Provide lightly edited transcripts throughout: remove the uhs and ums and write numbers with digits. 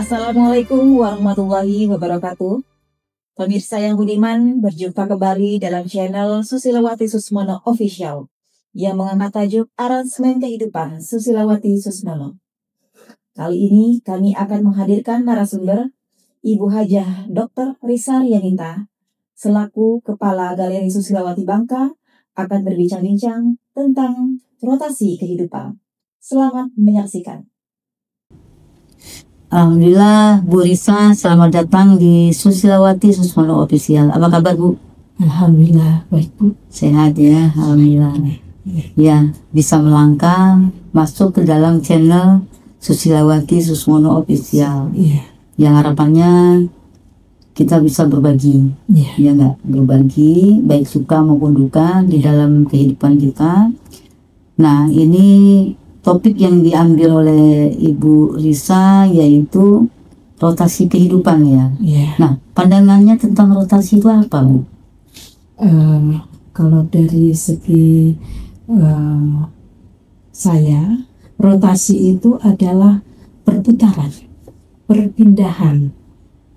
Assalamualaikum warahmatullahi wabarakatuh. Pemirsa yang budiman, berjumpa kembali dalam channel Susilawati Susmono Official yang mengangkat tajuk Aransemen Kehidupan Susilawati Susmono. Kali ini kami akan menghadirkan narasumber Ibu Hajah Dr. Risa Rianinta selaku Kepala Galeri Susilawati Bangka akan berbincang-bincang tentang rotasi kehidupan. Selamat menyaksikan. Alhamdulillah, Bu Risa, selamat datang di Susilawati Susmono Official. Apa kabar, Bu? Alhamdulillah, baik, Bu. Sehat ya, alhamdulillah. Ya, bisa melangkah masuk ke dalam channel Susilawati Susmono Official. Yang harapannya kita bisa berbagi, ya nggak? Berbagi, baik suka maupun duka di dalam kehidupan kita. Nah, ini topik yang diambil oleh Ibu Risa yaitu rotasi kehidupan ya. Nah, pandangannya tentang rotasi itu apa, Bu? Kalau dari segi saya, rotasi itu adalah perputaran, perpindahan,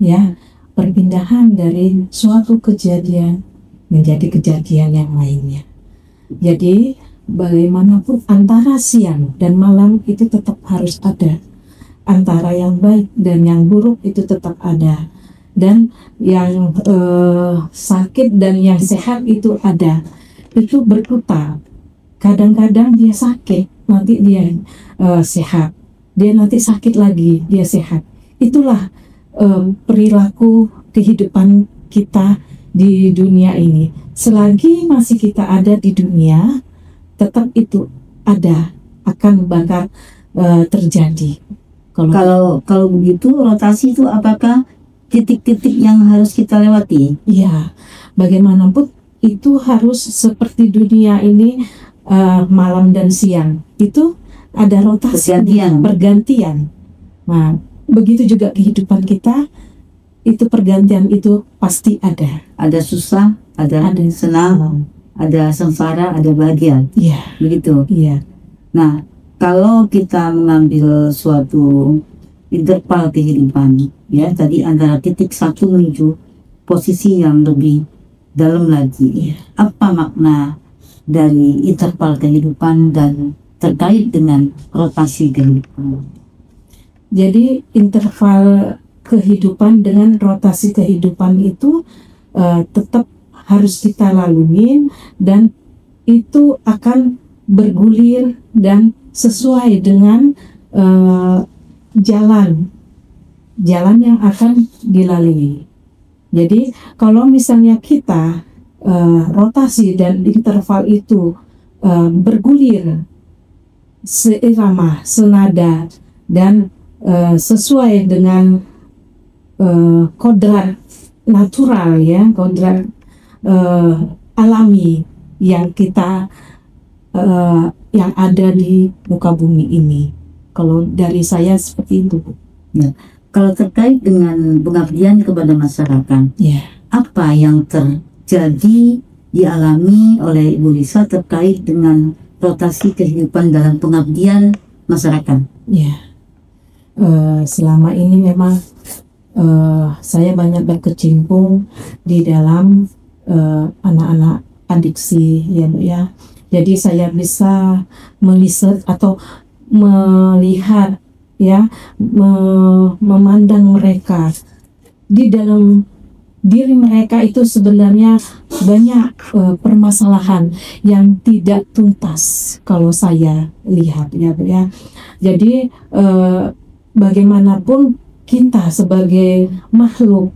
ya, perpindahan dari suatu kejadian menjadi kejadian yang lainnya. Jadi bagaimanapun antara siang dan malam itu tetap harus ada, antara yang baik dan yang buruk itu tetap ada, dan yang sakit dan yang sehat itu ada, itu berputar. Kadang-kadang dia sakit, nanti dia sehat, dia nanti sakit lagi, dia sehat. Itulah perilaku kehidupan kita di dunia ini. Selagi masih kita ada di dunia, tetap itu ada, akan bakal terjadi. Kalau begitu, rotasi itu apakah titik-titik yang harus kita lewati? Iya, bagaimanapun itu harus seperti dunia ini, malam dan siang itu ada rotasi, pergantian. Nah, begitu juga kehidupan kita, itu pergantian itu pasti ada. Ada susah, ada senang, ada sengsara, ada bahagia. Iya. Begitu. Iya. Nah, kalau kita mengambil suatu interval kehidupan, ya tadi antara titik satu menuju posisi yang lebih dalam lagi. Apa makna dari interval kehidupan dan terkait dengan rotasi kehidupan? Jadi interval kehidupan dengan rotasi kehidupan itu tetap harus kita lalui, dan itu akan bergulir dan sesuai dengan jalan yang akan dilalui. Jadi kalau misalnya kita rotasi dan interval itu bergulir seirama, senada, dan sesuai dengan kodrat natural, ya, kodrat alami yang kita yang ada di muka bumi ini. Kalau dari saya seperti itu, Bu. Ya. Kalau terkait dengan pengabdian kepada masyarakat, apa yang terjadi dialami oleh Ibu Risa terkait dengan rotasi kehidupan dalam pengabdian masyarakat? Selama ini memang saya banyak berkecimpung di dalam anak-anak adiksi, ya, Bu, ya. Jadi saya bisa melihat atau melihat, ya, memandang mereka di dalam diri mereka itu sebenarnya banyak permasalahan yang tidak tuntas kalau saya lihat, ya, Bu, ya. Jadi bagaimanapun kita sebagai makhluk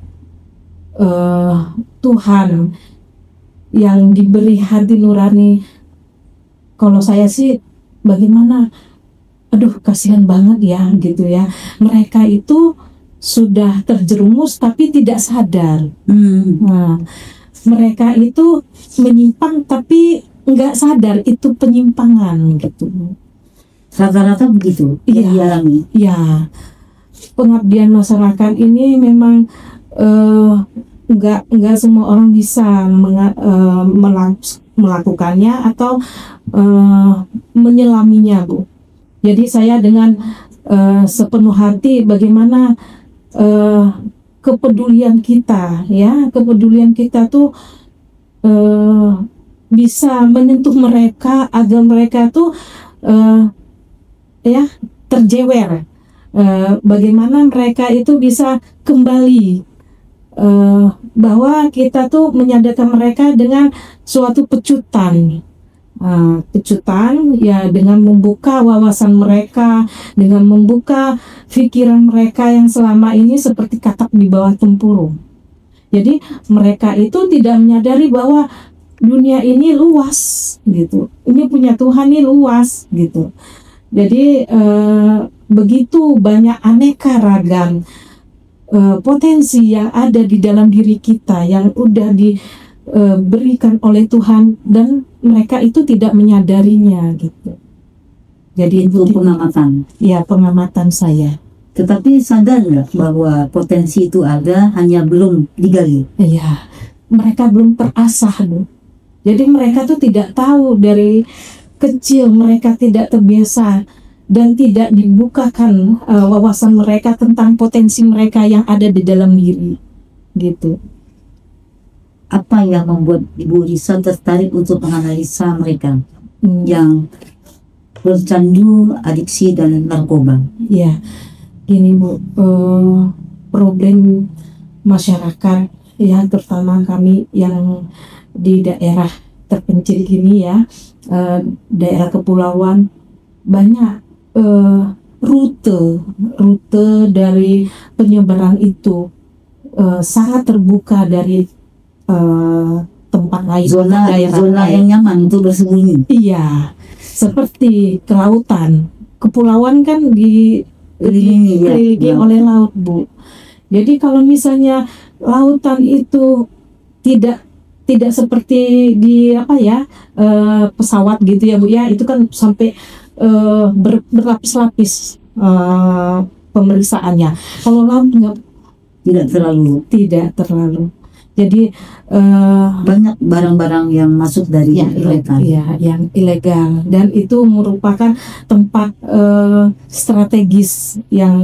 Tuhan yang diberi hati nurani, kalau saya sih bagaimana, aduh kasihan banget ya, gitu ya. Mereka itu sudah terjerumus tapi tidak sadar. Nah, mereka itu menyimpang tapi nggak sadar itu penyimpangan, gitu. Rata-rata begitu. Iya. Pengabdian masyarakat ini memang nggak semua orang bisa melakukannya atau menyelaminya, Bu. Jadi saya dengan sepenuh hati bagaimana eh, kepedulian kita, ya, kepedulian kita tuh bisa menyentuh mereka agar mereka tuh ya terjewer. Bagaimana mereka itu bisa kembali, bahwa kita tuh menyadarkan mereka dengan suatu pecutan. Pecutan ya, dengan membuka wawasan mereka, dengan membuka pikiran mereka yang selama ini seperti katak di bawah tempurung. Jadi mereka itu tidak menyadari bahwa dunia ini luas gitu. Ini punya Tuhan ini luas gitu. Jadi begitu banyak aneka ragam potensi yang ada di dalam diri kita yang udah diberikan oleh Tuhan, dan mereka itu tidak menyadarinya gitu. Jadi Itu pengamatan. ya, pengamatan saya. Tetapi sadar nggak bahwa potensi itu ada, hanya belum digali? Iya, mereka belum terasah, Bu. Jadi mereka tuh tidak tahu, dari kecil mereka tidak terbiasa dan tidak dibukakan wawasan mereka tentang potensi mereka yang ada di dalam diri, gitu. Apa yang membuat Ibu Risa tertarik untuk menganalisa mereka yang bercandu, adiksi, dan narkoba? Ya, gini Bu, problem masyarakat ya, terutama kami yang di daerah terpencil gini ya, daerah kepulauan, banyak rute dari penyeberang itu sangat terbuka dari tempat lain, Zona lain. yang nyaman untuk bersembunyi. Iya, seperti kelautan, kepulauan kan dikelilingi oleh laut, Bu. Jadi kalau misalnya lautan itu tidak seperti di pesawat gitu ya, Bu ya, itu kan sampai berlapis-lapis pemeriksaannya. Kalau laut Tidak terlalu. Jadi banyak barang-barang yang masuk dari ilegal. yang ilegal, dan itu merupakan tempat strategis yang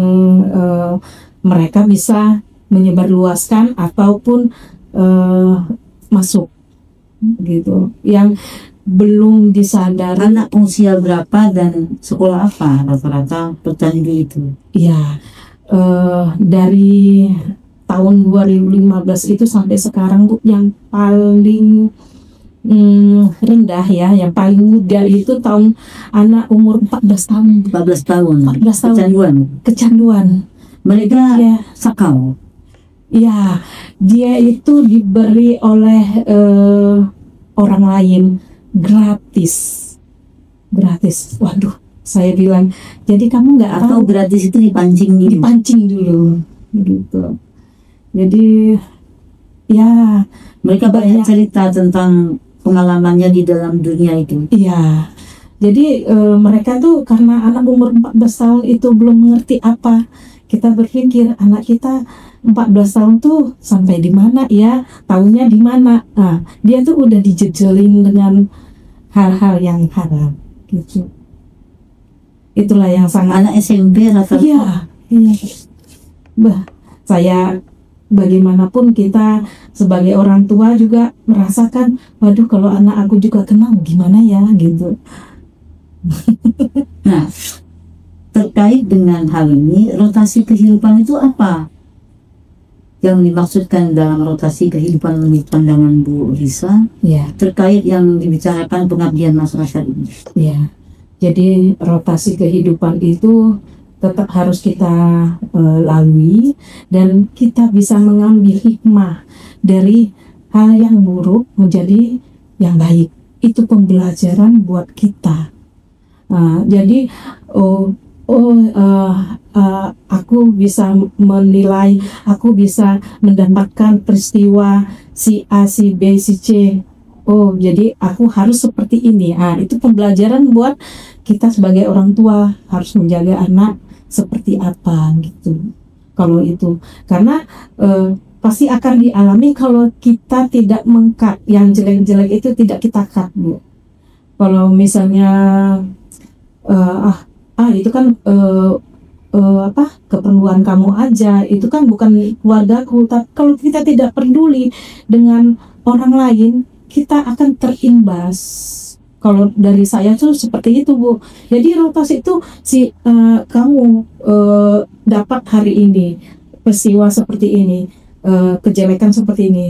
mereka bisa menyebarluaskan ataupun masuk gitu, yang belum disadari. Anak usia berapa dan sekolah apa rata-rata pecandu itu? Ya, dari tahun 2015 itu sampai sekarang, Bu, yang paling rendah ya, yang paling muda itu tahun anak umur 14 tahun. 14 tahun. Kecanduan. Mereka ya, sakau. Ya, dia itu diberi oleh orang lain gratis. Waduh, saya bilang, jadi kamu nggak atau tahu, gratis itu dipancing dulu gitu. Jadi ya, mereka banyak cerita tentang pengalamannya di dalam dunia itu. Iya. Jadi mereka tuh, karena anak umur 14 tahun itu belum mengerti apa, kita berpikir anak kita 14 tahun tuh sampai di mana ya, taunya di mana. Nah, dia tuh udah dijejelin dengan hal-hal yang haram gitu. Itulah yang sangat. Anak SMP rata-rata. Iya. Saya bagaimanapun kita sebagai orang tua juga merasakan, waduh kalau anak aku juga kenal gimana ya gitu. Nah, terkait dengan hal ini, rotasi kehidupan itu apa yang dimaksudkan dalam rotasi kehidupan menurut pandangan Bu Risa? Ya. Terkait yang dibicarakan pengabdian masyarakat ini. Ya. Jadi rotasi kehidupan itu tetap harus kita lalui, dan kita bisa mengambil hikmah dari hal yang buruk menjadi yang baik. Itu pembelajaran buat kita. Jadi aku bisa menilai, aku bisa mendapatkan peristiwa si A, si B, si C. Oh, jadi aku harus seperti ini. Itu pembelajaran buat kita sebagai orang tua, harus menjaga anak seperti apa gitu. Kalau itu, karena pasti akan dialami kalau kita tidak meng-cut yang jelek-jelek itu, tidak kita cut, Bu. Kalau misalnya itu kan keperluan kamu aja, itu kan bukan keluargaku. Tapi kalau kita tidak peduli dengan orang lain, kita akan terimbas. Kalau dari saya tuh seperti itu, Bu. Jadi rotasi itu kamu dapat hari ini peristiwa seperti ini, kejelekan seperti ini,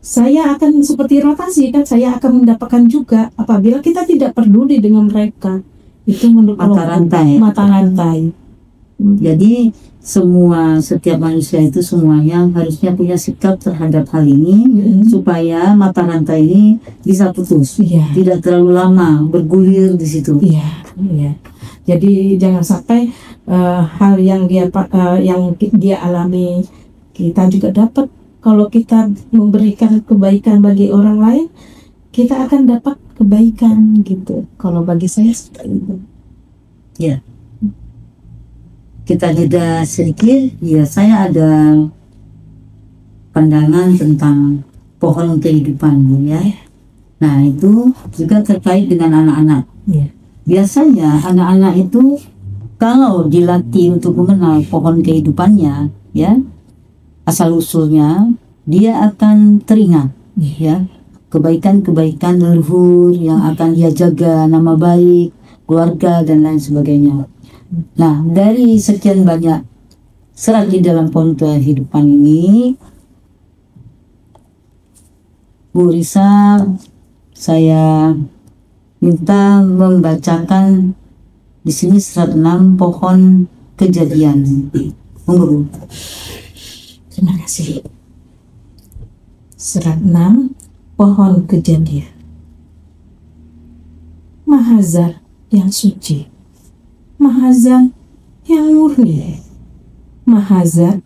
saya akan seperti rotasi kan, saya akan mendapatkan juga apabila kita tidak peduli dengan mereka. Itu menurut mata rantai. Jadi setiap manusia itu semuanya harusnya punya sikap terhadap hal ini, supaya mata rantai ini bisa putus, tidak terlalu lama bergulir di situ. Jadi jangan sampai hal yang dia alami kita juga dapat. Kalau kita memberikan kebaikan bagi orang lain, kita akan dapat kebaikan gitu. Kalau bagi saya seperti itu. Ya. Kita jeda sedikit. Ya, saya ada pandangan tentang pohon kehidupan, ya. Nah, itu juga terkait dengan anak-anak. Biasanya anak-anak itu kalau dilatih untuk mengenal pohon kehidupannya, ya, asal usulnya, dia akan teringat, ya, kebaikan-kebaikan leluhur yang akan dia jaga, nama baik keluarga dan lain sebagainya. Nah, dari sekian banyak serat di dalam pohon kehidupan ini, Bu Risa, saya minta membacakan di sini serat 6 pohon kejadian. Monggo, Bu. Terima kasih. Serat 6 pohon kejadian. Mahazat yang suci, mahazat yang murni, mahazat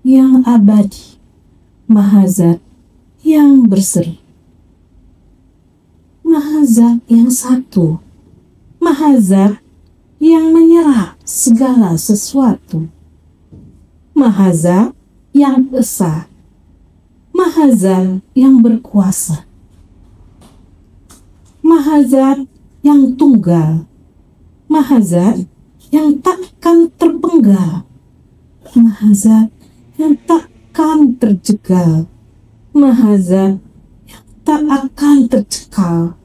yang abadi, mahazat yang berseri, mahazat yang satu, mahazat yang menyerap segala sesuatu, mahazat yang esa, mahazat yang berkuasa, mahazat yang tunggal, mahazat yang takkan terpenggal, mahazat yang takkan terjegal, mahazat yang tak akan tercekal,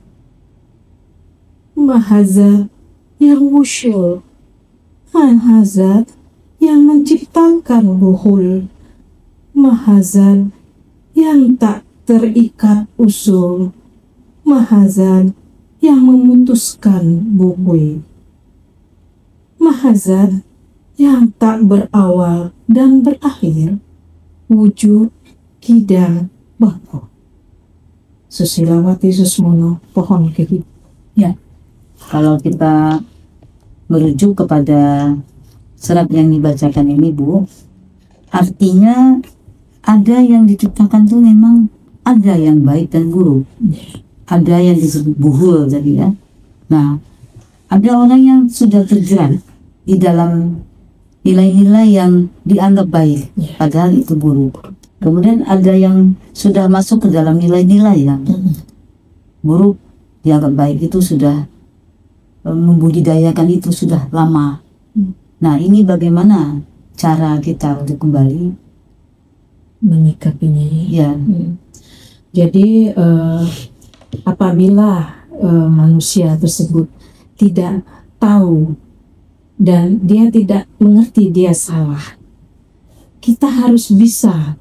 mahazat yang wusyul, mahazat yang menciptakan luhul, mahazat yang tak terikat usul, mahazat yang memutuskan buhui, mahazat yang tak berawal dan berakhir, wujud, kidang, bako. Susilawati Susmono, pohon kehidupan. Ya, kalau kita merujuk kepada serat yang dibacakan ini, Bu, artinya ada yang diciptakan tuh memang ada yang baik dan buruk. Ada yang disebut buhul tadi, ya. Nah, ada orang yang sudah terjerat di dalam nilai-nilai yang dianggap baik, padahal itu buruk. Kemudian ada yang sudah masuk ke dalam nilai-nilai yang buruk, dianggap baik, itu sudah membudidayakan itu sudah lama. Nah, ini bagaimana cara kita untuk kembali menyikapinya? Ya. Jadi apabila manusia tersebut tidak tahu dan dia tidak mengerti dia salah, kita harus bisa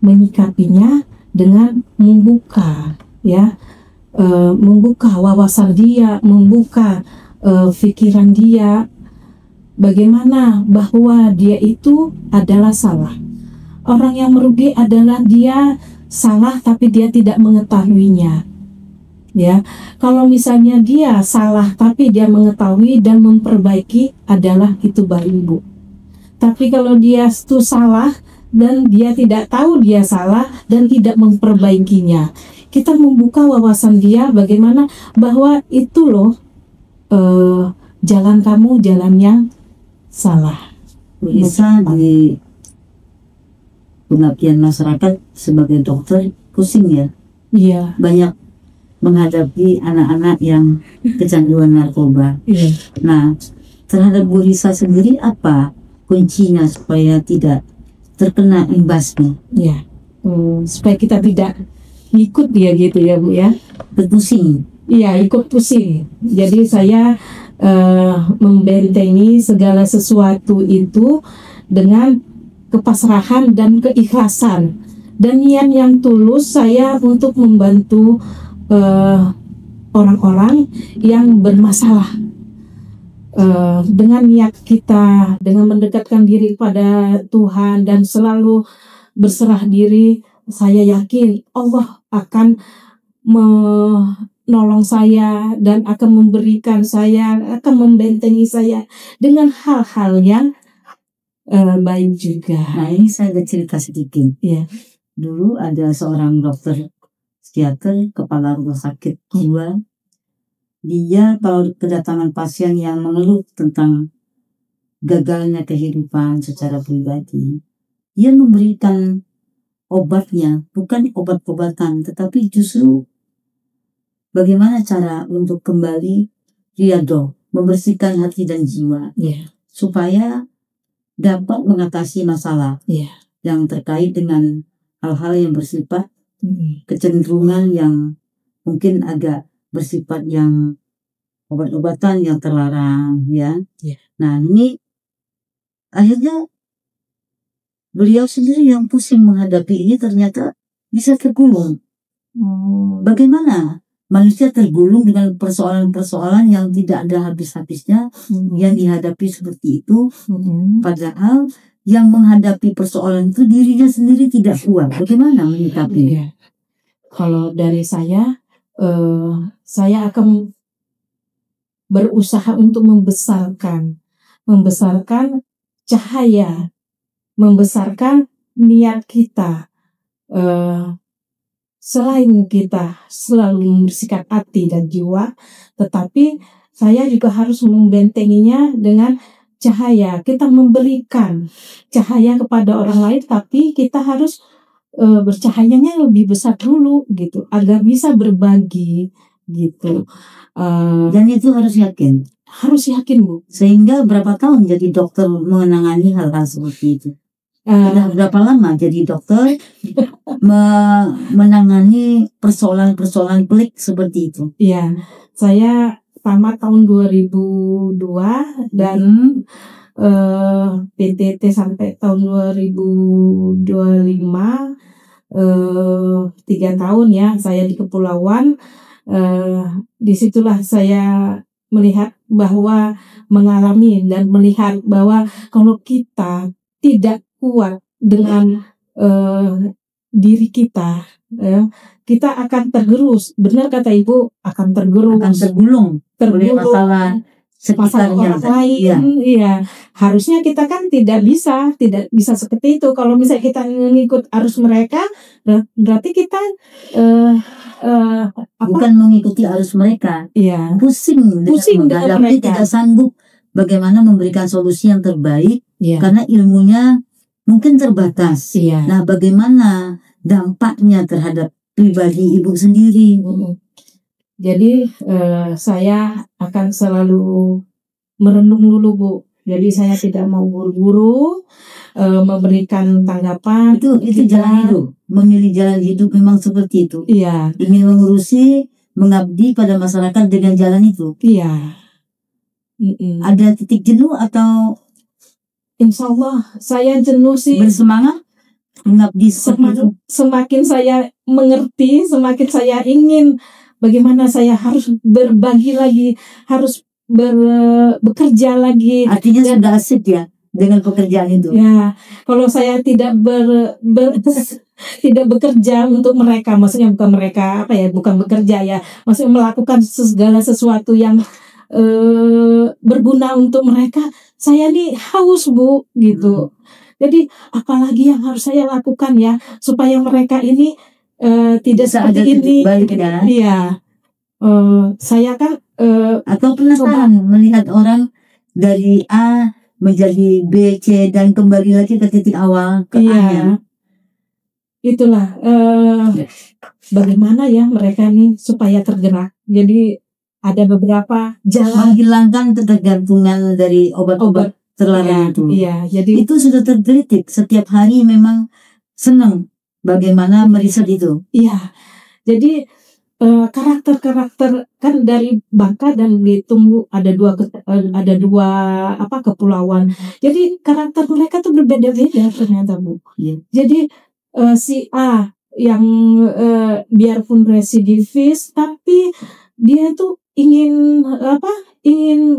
menyikapinya dengan membuka, ya, membuka wawasan dia, membuka pikiran dia, bagaimana bahwa dia itu adalah salah. Orang yang merugi adalah dia salah tapi dia tidak mengetahuinya. Ya, kalau misalnya dia salah tapi dia mengetahui dan memperbaiki, adalah itu baik, Bu. Tapi kalau dia itu salah dan dia tidak tahu dia salah dan tidak memperbaikinya, kita membuka wawasan dia bagaimana bahwa itu loh jalan kamu, jalan yang salah. Bisa di pengabdian masyarakat sebagai dokter pusing, ya. Iya. Banyak menghadapi anak-anak yang kecanduan narkoba. Iya. Nah, terhadap Bu Risa sendiri apa kuncinya supaya tidak terkena imbasnya? Ya, supaya kita tidak ikut dia gitu ya Bu ya. Berpusing. Iya, ikut pusing. Jadi saya membentengi segala sesuatu itu dengan kepasrahan dan keikhlasan dan niat yang tulus saya untuk membantu orang-orang yang bermasalah. Dengan niat kita, dengan mendekatkan diri pada Tuhan dan selalu berserah diri, saya yakin Allah akan menolong saya dan akan memberikan saya, akan membentengi saya dengan hal-hal yang baik juga. Nah, ini saya ada cerita sedikit. Ya. Dulu ada seorang dokter psikiater, kepala rumah sakit jiwa. Dia kalau kedatangan pasien yang mengeluh tentang gagalnya kehidupan secara pribadi, dia memberikan obatnya, bukan obat-obatan, tetapi justru bagaimana cara untuk kembali riyadhah, membersihkan hati dan jiwa, supaya dapat mengatasi masalah yang terkait dengan hal-hal yang bersifat kecenderungan yang mungkin agak bersifat yang obat-obatan yang terlarang, ya. Nah, ini akhirnya beliau sendiri yang pusing menghadapi ini ternyata bisa tergulung. Bagaimana manusia tergulung dengan persoalan-persoalan yang tidak ada habis-habisnya yang dihadapi seperti itu, padahal yang menghadapi persoalan itu dirinya sendiri tidak kuat. Bagaimana menyikapi? Kalau dari saya akan berusaha untuk membesarkan cahaya, membesarkan niat kita. Selain kita selalu membersihkan hati dan jiwa, tetapi saya juga harus membentenginya dengan cahaya. Kita memberikan cahaya kepada orang lain, tapi kita harus bercahayanya lebih besar dulu gitu, agar bisa berbagi gitu. Dan itu harus yakin. Harus yakin Bu. Sehingga berapa tahun jadi dokter menangani hal-hal seperti itu? Sudah berapa lama jadi dokter menangani persoalan-persoalan pelik seperti itu? Iya, saya tamat tahun 2002 dan PTT sampai tahun 2025, 3 tahun ya saya di kepulauan. Disitulah saya melihat bahwa mengalami dan melihat bahwa kalau kita tidak kuat dengan diri kita, kita akan tergerus. Benar kata Ibu, akan tergerus, akan tergulung oleh masalah sekitarnya. Orang lain. Iya. Harusnya kita kan tidak bisa seperti itu. Kalau misalnya kita mengikut arus mereka, berarti kita bukan mengikuti arus mereka. Iya. Pusing dengan menghadapi, tidak sanggup bagaimana memberikan solusi yang terbaik, karena ilmunya mungkin terbatas. Nah, bagaimana dampaknya terhadap pribadi Ibu sendiri? Jadi saya akan selalu merenung dulu Bu. Jadi saya tidak mau buru-buru memberikan tanggapan. Itu jalan hidup. Memilih jalan hidup memang seperti itu. Iya. Ingin mengurusi, mengabdi pada masyarakat dengan jalan itu. Iya. Ada titik jenuh atau? Insya Allah saya jenuh sih. Bersemangat mengabdi. Semakin saya mengerti, semakin saya ingin bagaimana saya harus berbagi lagi, harus bekerja lagi. Artinya sudah asik ya dengan pekerjaan itu. Ya, kalau saya tidak tidak bekerja untuk mereka, maksudnya bukan bekerja ya, maksudnya melakukan segala sesuatu yang berguna untuk mereka, saya nih haus Bu gitu. Jadi apalagi yang harus saya lakukan ya supaya mereka ini tidak seperti ini. Iya. Saya kan atau penasaran melihat orang dari A menjadi B, C dan kembali lagi ke titik awal ke A-nya. Itulah bagaimana ya mereka nih supaya tergerak. Jadi ada beberapa jalan menghilangkan ketergantungan dari obat-obat terlarang itu. Iya, jadi Itu sudah terdetik setiap hari, memang senang bagaimana meriset itu. iya. Jadi karakter-karakter kan dari Bangka dan Belitung ada dua kepulauan. Jadi karakter mereka tuh berbeda-beda ternyata, Bu. Iya. Jadi si A yang biarpun residivis tapi dia tuh ingin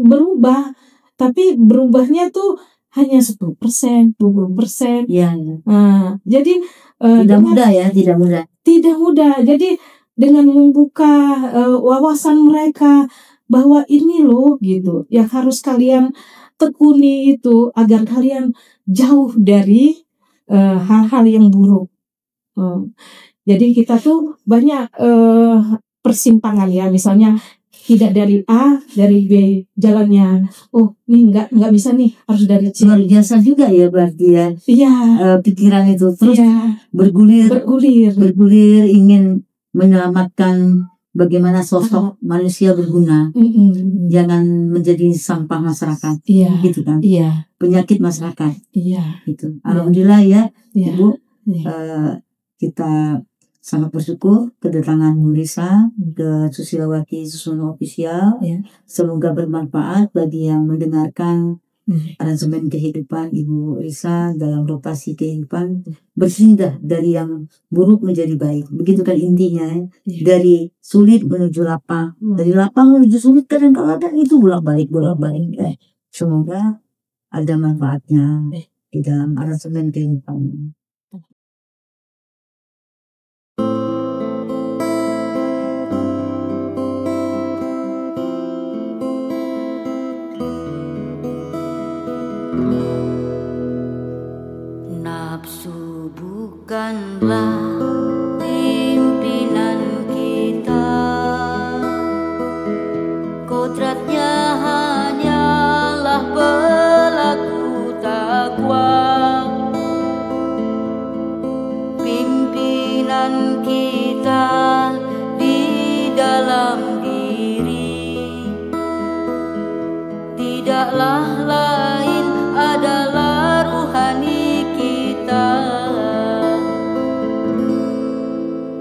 berubah, tapi berubahnya tuh hanya 10%, 20%. Iya. Nah, jadi Tidak mudah ya, tidak mudah. tidak mudah. Jadi dengan membuka wawasan mereka bahwa ini loh gitu yang harus kalian tekuni itu agar kalian jauh dari hal-hal yang buruk. Jadi kita tuh banyak persimpangan ya, misalnya tidak dari A, dari B jalannya. Oh, ini nggak bisa nih, harus dari C. Luar biasa juga ya berarti ya. Iya. Pikiran itu terus Iya. bergulir ingin menyelamatkan bagaimana sosok manusia berguna. Jangan menjadi sampah masyarakat. Iya. Gitu kan. Iya. Penyakit masyarakat. Iya. Gitu. Alhamdulillah ya, Iya. Ibu. Iya. Kita sangat bersyukur kedatangan Bu Risa ke Susilawati Suswono Official. Ya. Semoga bermanfaat bagi yang mendengarkan aransemen kehidupan Ibu Risa dalam rotasi kehidupan, bersinggah dari yang buruk menjadi baik. Begitu kan intinya ya. Dari sulit menuju lapang, dari lapang menuju sulit, kadang-kadang itu bolak-balik. Semoga ada manfaatnya di dalam aransemen kehidupan. Nafsu bukanlah pimpinan kita, kodratnya hanyalah pelaku takwa. Pimpinan kita di dalam diri tidaklah lain adalah ruhani kita.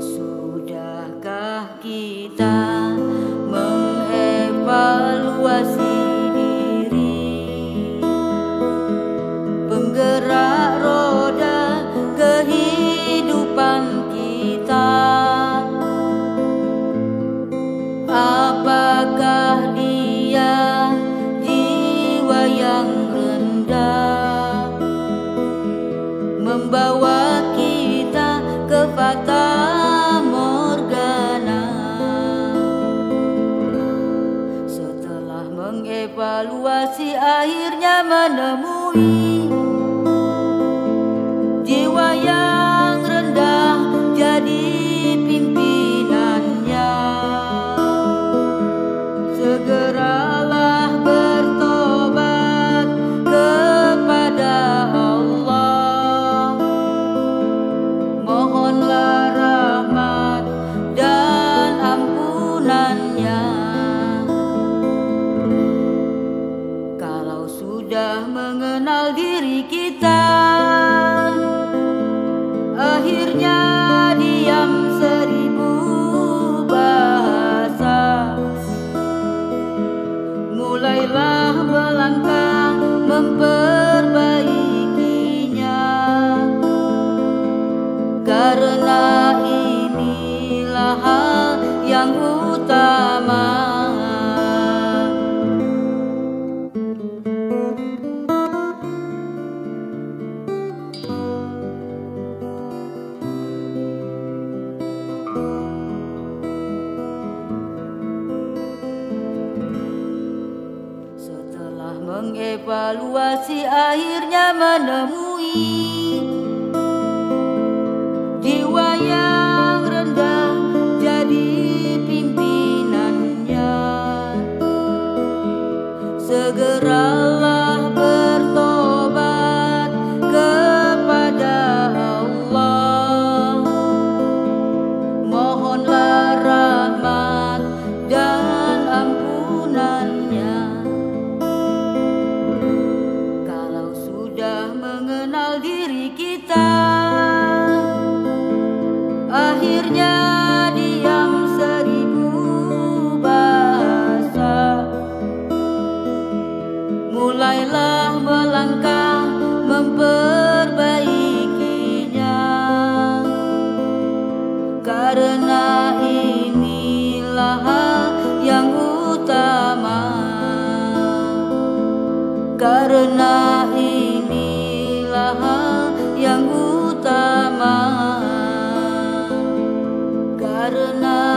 Sudahkah kita mengevaluasi diri, penggerak roda kehidupan kita? Apakah dia jiwa yang rendah, membawa kita ke fata morgana? Setelah mengevaluasi akhirnya menemui jiwa yang rendah jadi pimpinannya. Segeralah bertobat kepada Allah, mohonlah rahmat dan ampunannya. Kalau sudah mengenal diri kita, akhirnya diam seribu bahasa. Mulailah melangkah memperbaikinya, karena inilah hal yang utama. Setelah mengevaluasi akhirnya menemui jiwa yang rendah jadi pimpinannya. Segeralah bertobat kepada Allah, mohonlah rahmat dan ampunan. karena inilah hal yang utama, karena inilah hal yang utama, karena